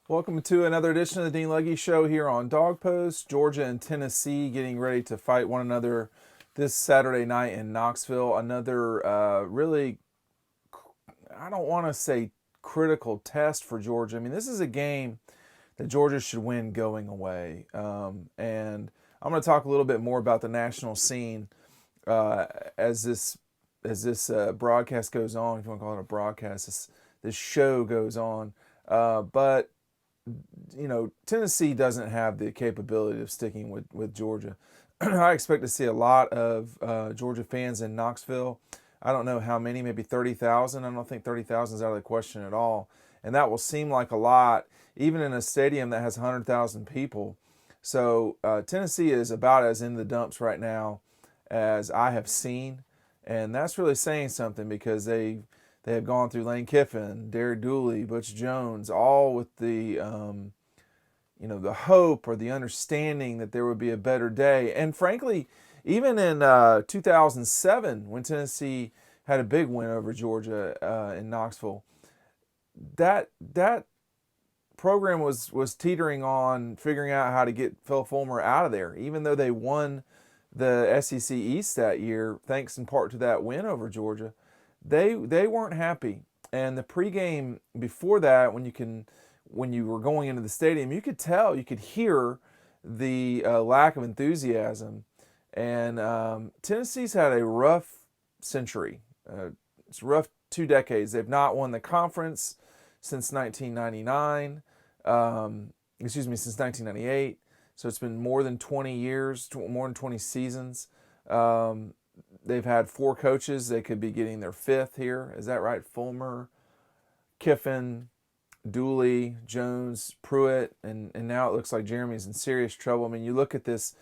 Welcome to another edition of the Dean Legge Show here on Dog Post. Georgia and Tennessee getting ready to fight one another this Saturday night in Knoxville. Another really, I don't want to say critical test for Georgia. I mean, this is a game that Georgia should win going away. And I'm going to talk a little bit more about the national scene uh, as this broadcast goes on. If you want to call it a broadcast, this show goes on. But Tennessee doesn't have the capability of sticking with Georgia. I expect to see a lot of Georgia fans in Knoxville. I don't know how many, maybe 30,000. I don't think 30,000 is out of the question at all. And that will seem like a lot, even in a stadium that has 100,000 people. So Tennessee is about as in the dumps right now as I have seen. And that's really saying something because they have gone through Lane Kiffin, Derek Dooley, Butch Jones, all with the hope or the understanding that there would be a better day. And frankly, even in 2007, when Tennessee had a big win over Georgia in Knoxville, that program was teetering on figuring out how to get Phil Fulmer out of there. Even though they won the SEC East that year, thanks in part to that win over Georgia, they weren't happy. And the pregame before that, when you were going into the stadium, you could tell, you could hear the lack of enthusiasm. And Tennessee's had a rough century. It's rough 2 decades. They've not won the conference since 1999. Since 1998. So it's been more than 20 years, more than 20 seasons. They've had 4 coaches. They could be getting their 5th here. Is that right? Fulmer, Kiffin, Dooley, Jones, Pruitt, and now it looks like Jeremy's in serious trouble. I mean, you look at this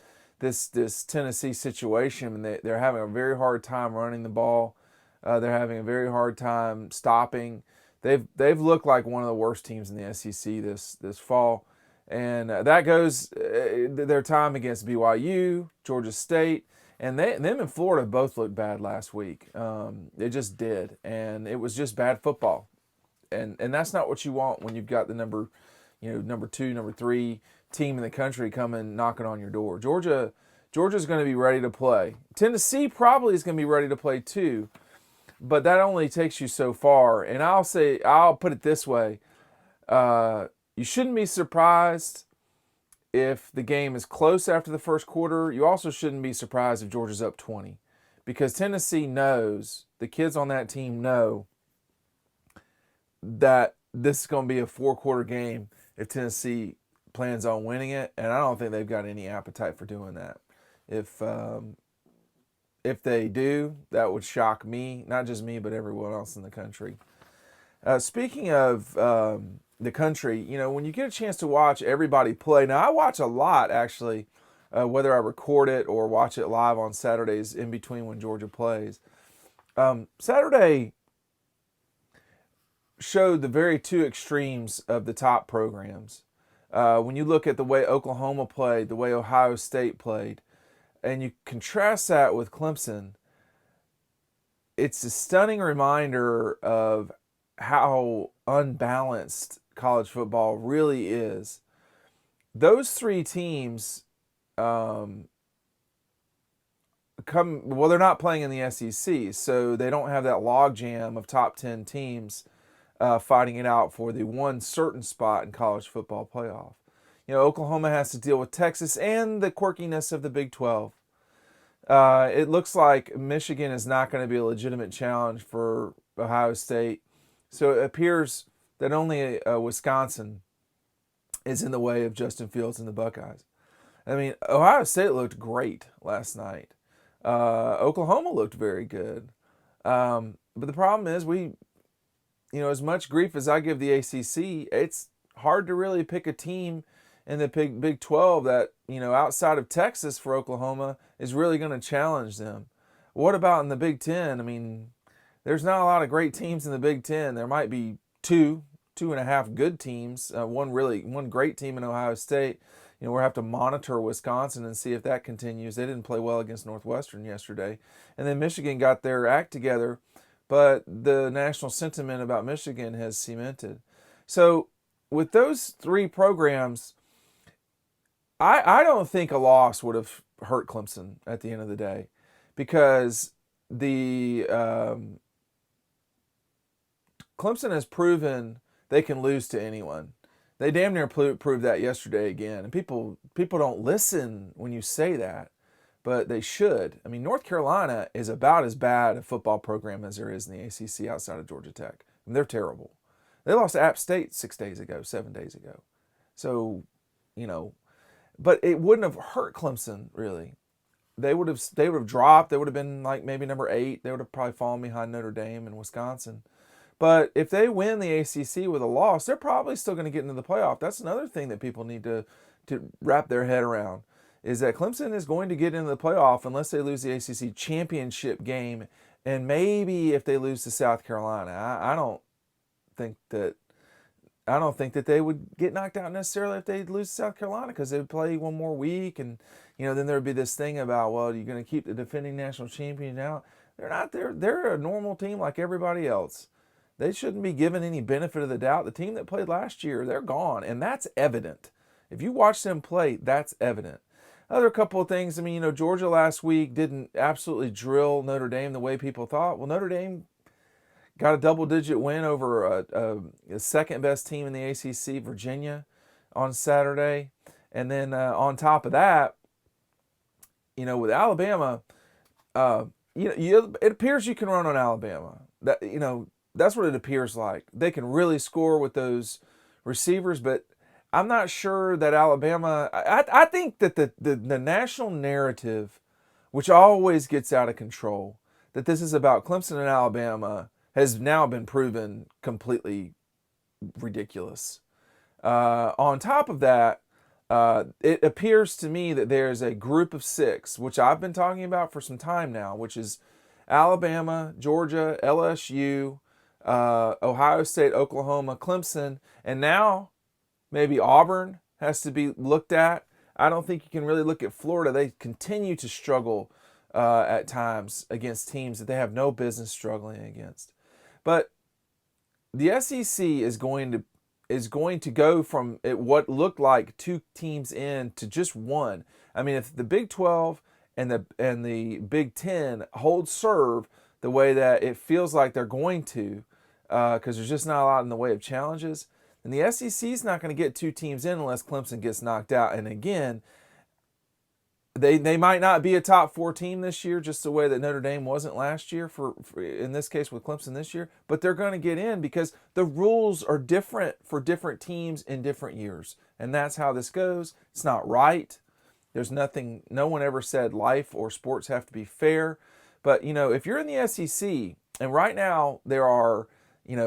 Tennessee situation, and they're having a very hard time running the ball. They're having a very hard time stopping. They've looked like one of the worst teams in the SEC this fall, and that goes their time against BYU, Georgia State. And them in Florida both looked bad last week. They just did, and it was just bad football. And that's not what you want when you've got the number 2, number 3 team in the country coming knocking on your door. Georgia's going to be ready to play. Tennessee probably is going to be ready to play too, but that only takes you so far. And I'll put it this way: you shouldn't be surprised if the game is close after the first quarter. You also shouldn't be surprised if Georgia's up 20, because Tennessee knows, the kids on that team know that this is going to be a 4-quarter game if Tennessee plans on winning it, and I don't think they've got any appetite for doing that. If they do, that would shock me, not just me, but everyone else in the country. Speaking of the country, when you get a chance to watch everybody play, now I watch a lot actually, whether I record it or watch it live on Saturdays in between when Georgia plays. Saturday showed the very 2 extremes of the top programs. When you look at the way Oklahoma played, the way Ohio State played, and you contrast that with Clemson, it's a stunning reminder of how unbalanced college football really is. Those 3 teams they're not playing in the SEC, so they don't have that logjam of top 10 teams fighting it out for the one certain spot in college football playoff. Oklahoma has to deal with Texas and the quirkiness of the Big 12. It looks like Michigan is not going to be a legitimate challenge for Ohio State. So it appears that only Wisconsin is in the way of Justin Fields and the Buckeyes. I mean, Ohio State looked great last night. Oklahoma looked very good. But the problem is as much grief as I give the ACC, it's hard to really pick a team in the Big 12 that, outside of Texas for Oklahoma is really going to challenge them. What about in the Big 10? I mean, there's not a lot of great teams in the Big 10. There might be two and a half good teams, one great team in Ohio State. We'll have to monitor Wisconsin and see if that continues. They didn't play well against Northwestern yesterday. And then Michigan got their act together, but the national sentiment about Michigan has cemented. So with those three programs, I don't think a loss would have hurt Clemson at the end of the day, because the Clemson has proven they can lose to anyone. They damn near proved that yesterday again. And people don't listen when you say that, but they should. I mean, North Carolina is about as bad a football program as there is in the ACC outside of Georgia Tech. And they're terrible. They lost to App State 7 days ago. So, but it wouldn't have hurt Clemson, really. They would have dropped. They would have been like maybe number 8. They would have probably fallen behind Notre Dame and Wisconsin. But if they win the ACC with a loss, they're probably still going to get into the playoff. That's another thing that people need to wrap their head around, is that Clemson is going to get into the playoff unless they lose the ACC championship game, and maybe if they lose to South Carolina. I don't think that they would get knocked out necessarily if they lose to South Carolina, because they would play one more week, and then there would be this thing about, well, you're going to keep the defending national champion out. They're not. They're a normal team like everybody else. They shouldn't be given any benefit of the doubt. The team that played last year, they're gone, and that's evident. If you watch them play, that's evident. Other couple of things, Georgia last week didn't absolutely drill Notre Dame the way people thought. Well, Notre Dame got a double-digit win over a second-best team in the ACC, Virginia, on Saturday. And then on top of that, with Alabama, it appears you can run on Alabama. That's what it appears like. They can really score with those receivers, but I'm not sure that Alabama. I think that the national narrative, which always gets out of control, that this is about Clemson and Alabama, has now been proven completely ridiculous. On top of that, it appears to me that there's a group of 6, which I've been talking about for some time now, which is Alabama, Georgia, LSU, Ohio State, Oklahoma, Clemson, and now maybe Auburn has to be looked at. I don't think you can really look at Florida. They continue to struggle at times against teams that they have no business struggling against. But the SEC is going to go from what looked like 2 teams in to just 1. I mean, if the Big 12 and the Big 10 hold serve the way that it feels like they're going to, because there's just not a lot in the way of challenges, and the SEC is not going to get 2 teams in unless Clemson gets knocked out. And again, they might not be a top 4 team this year, just the way that Notre Dame wasn't last year, for in this case with Clemson this year, but they're going to get in because the rules are different for different teams in different years. And that's how this goes. It's not right. There's nothing, no one ever said life or sports have to be fair. But, if you're in the SEC, and right now there are,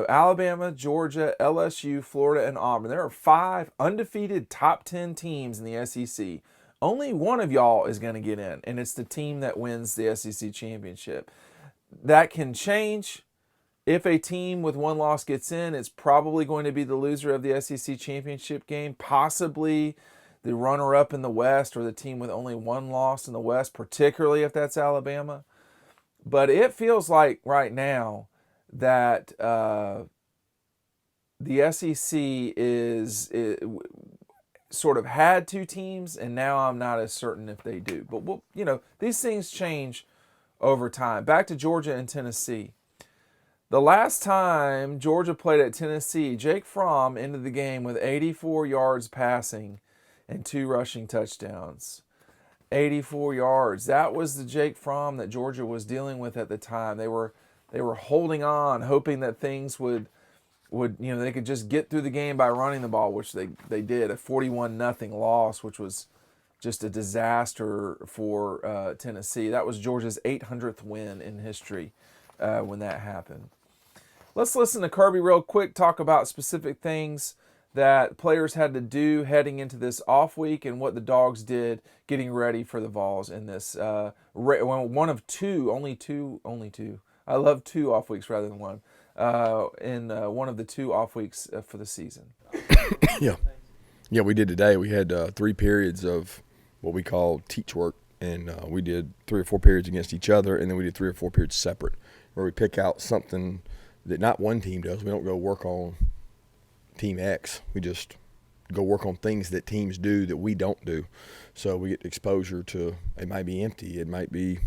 Alabama, Georgia, LSU, Florida, and Auburn. There are 5 undefeated top 10 teams in the SEC. Only one of y'all is going to get in, and it's the team that wins the SEC championship. That can change. If a team with 1 loss gets in, it's probably going to be the loser of the SEC championship game, possibly the runner-up in the West or the team with only 1 loss in the West, particularly if that's Alabama. But it feels like right now that the SEC is sort of had 2 teams, and now I'm not as certain if they do. But these things change over time. Back to Georgia and Tennessee. The last time Georgia played at Tennessee, Jake Fromm ended the game with 84 yards passing and 2 rushing touchdowns. 84 yards. That was the Jake Fromm that Georgia was dealing with at the time. They were holding on, hoping that things would they could just get through the game by running the ball, which they did. A 41-0 loss, which was just a disaster for Tennessee. That was Georgia's 800th win in history when that happened. Let's listen to Kirby real quick, talk about specific things that players had to do heading into this off week and what the Dawgs did getting ready for the Vols in this one of 2, only two. I love 2 off weeks rather than 1. In one of the 2 off weeks for the season. Yeah, we did today. We had 3 periods of what we call teach work, and we did 3 or 4 periods against each other, and then we did 3 or 4 periods separate, where we pick out something that not one team does. We don't go work on Team X. We just go work on things that teams do that we don't do. So we get exposure to, it might be empty, it might be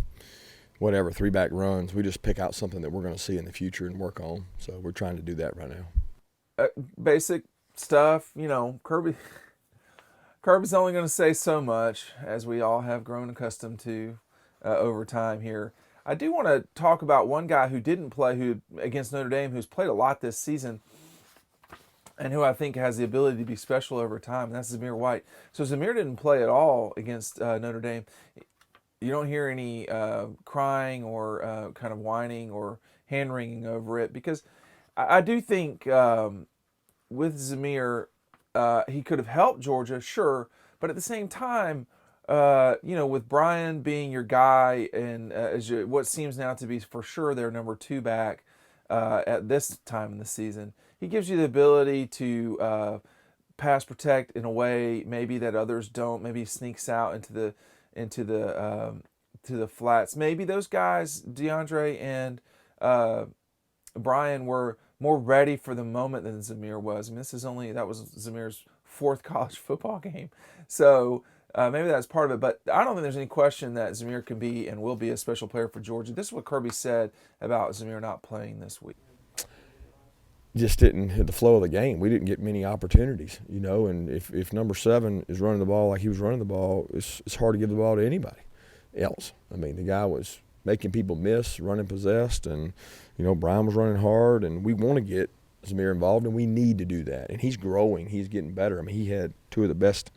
whatever, 3-back runs. We just pick out something that we're going to see in the future and work on. So we're trying to do that right now. Basic stuff, Kirby's only going to say so much, as we all have grown accustomed to over time here. I do want to talk about one guy who didn't play against Notre Dame, who's played a lot this season, and who I think has the ability to be special over time, and that's Zamir White. So Zamir didn't play at all against Notre Dame. You don't hear any crying or kind of whining or hand-wringing over it, because I do think with Zamir, he could have helped Georgia, sure, but at the same time, with Brian being your guy and what seems now to be for sure their number 2 back at this time in the season, he gives you the ability to pass protect in a way maybe that others don't. Maybe he sneaks out into the flats. Maybe those guys, DeAndre and Brian, were more ready for the moment than Zamir was. I mean, that was Zamir's 4th college football game, so maybe that's part of it. But I don't think there's any question that Zamir can be and will be a special player for Georgia. This is what Kirby said about Zamir not playing this week. Just didn't hit the flow of the game. We didn't get many opportunities, and if number 7 is running the ball like he was running the ball, it's hard to give the ball to anybody else. I mean, the guy was making people miss, running possessed, and, Brian was running hard, and we want to get Zamir involved, and we need to do that. And he's growing. He's getting better. I mean, he had 2 of the best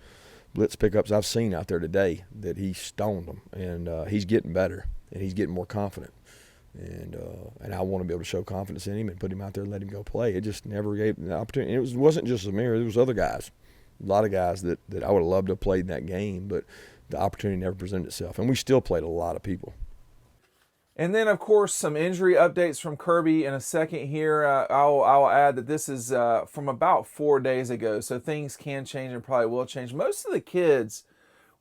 blitz pickups I've seen out there today that he stoned them, and he's getting better, and he's getting more confident. And I want to be able to show confidence in him and put him out there and let him go play. It just never gave the opportunity. And it wasn't just Zamir. There was other guys, a lot of guys that I would have loved to have played in that game, but the opportunity never presented itself. And we still played a lot of people. And then, of course, some injury updates from Kirby in a second here. I'll add that this is from about 4 days ago, so things can change and probably will change. Most of the kids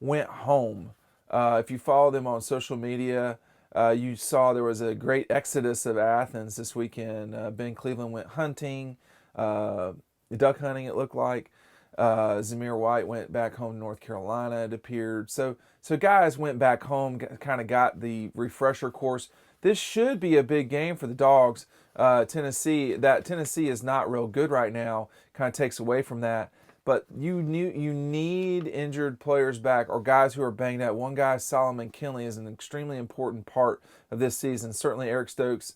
went home. If you follow them on social media, you saw there was a great exodus of Athens this weekend. Ben Cleveland went hunting, duck hunting it looked like. Zamir White went back home to North Carolina, it appeared. So guys went back home, kind of got the refresher course. This should be a big game for the Dawgs. Tennessee is not real good right now, kind of takes away from that. But you need injured players back or guys who are banged up. One guy, Solomon Kinley, is an extremely important part of this season. Certainly Eric Stokes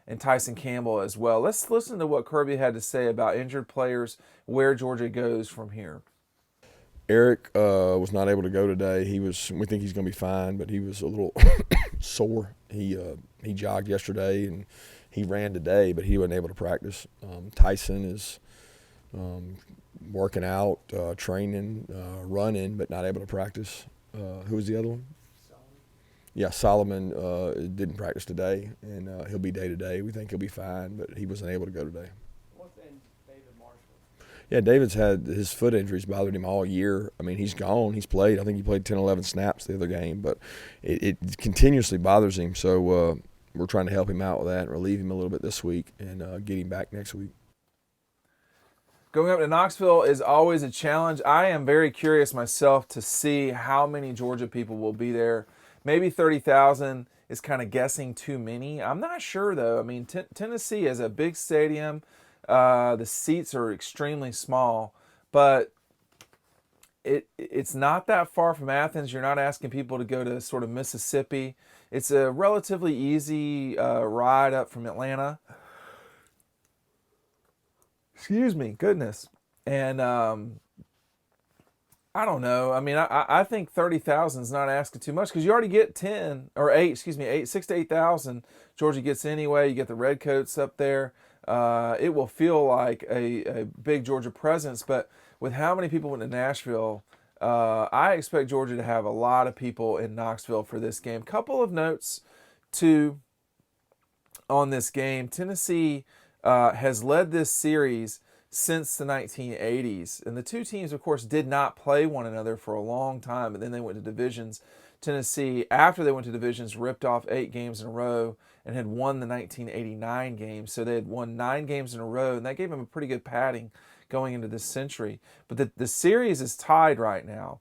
and Tyson Campbell as well. Let's listen to what Kirby had to say about injured players, where Georgia goes from here. Eric was not able to go today. We think he's going to be fine, but he was a little sore. He jogged yesterday and he ran today, but he wasn't able to practice. Tyson is working out, training, running, but not able to practice. Who was the other one? Solomon didn't practice today, and he'll be day to day. We think he'll be fine, but he wasn't able to go today. Yeah, David's had his foot injuries bothered him all year. I mean, he's gone. He's played. I think he played 10, 11 snaps the other game, but it continuously bothers him. So we're trying to help him out with that and relieve him a little bit this week and get him back next week. Going up to Knoxville is always a challenge. I am very curious myself to see how many Georgia people will be there. Maybe 30,000 is kind of guessing too many. I'm not sure, though. I mean, Tennessee is a big stadium. The seats are extremely small, but it's not that far from Athens. You're not asking people to go to sort of Mississippi. It's a relatively easy ride up from Atlanta. Excuse me, goodness. And I don't know. I mean, I think 30,000 is not asking too much because you already get 6 to 8,000 Georgia gets anyway. You get the Redcoats up there. It will feel like a big Georgia presence, but with how many people went to Nashville, I expect Georgia to have a lot of people in Knoxville for this game. Couple of notes, too, on this game. Tennessee has led this series since the 1980s. And the two teams, of course, did not play one another for a long time, and then they went to divisions. Tennessee, after they went to divisions, ripped off 8 games in a row and had won the 1989 game. So they had won 9 games in a row, and that gave them a pretty good padding going into this century. But the series is tied right now.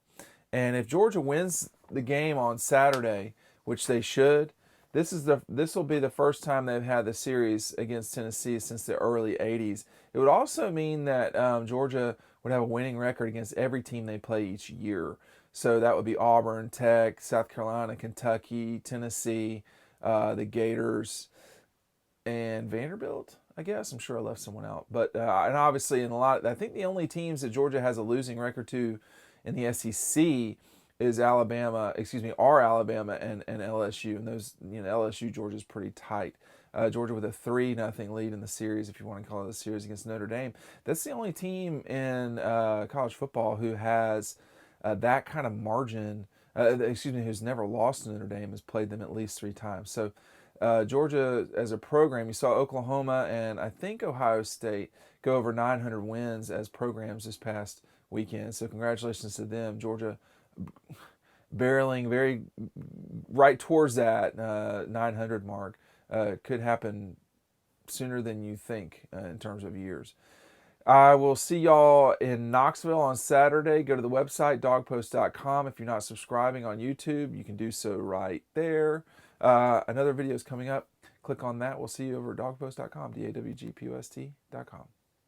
And if Georgia wins the game on Saturday, which they should, this will be the first time they've had the series against Tennessee since the early '80s. It would also mean that Georgia would have a winning record against every team they play each year. So that would be Auburn, Tech, South Carolina, Kentucky, Tennessee, the Gators, and Vanderbilt. I guess I'm sure I left someone out, but and obviously in a lot, I think the only teams that Georgia has a losing record to in the SEC is Alabama, are Alabama and LSU. And those, LSU, Georgia's pretty tight. Georgia with a 3-0 lead in the series, if you want to call it a series, against Notre Dame. That's the only team in college football who has that kind of margin, who's never lost to Notre Dame, has played them at least 3 times. So Georgia as a program, you saw Oklahoma and I think Ohio State go over 900 wins as programs this past weekend. So congratulations to them. Georgia barreling very right towards that 900 mark. Could happen sooner than you think in terms of years. I will see y'all in Knoxville on Saturday. Go to the website, dogpost.com. If you're not subscribing on YouTube, you can do so right there. Another video is coming up. Click on that. We'll see you over at dogpost.com, dawgpost.com.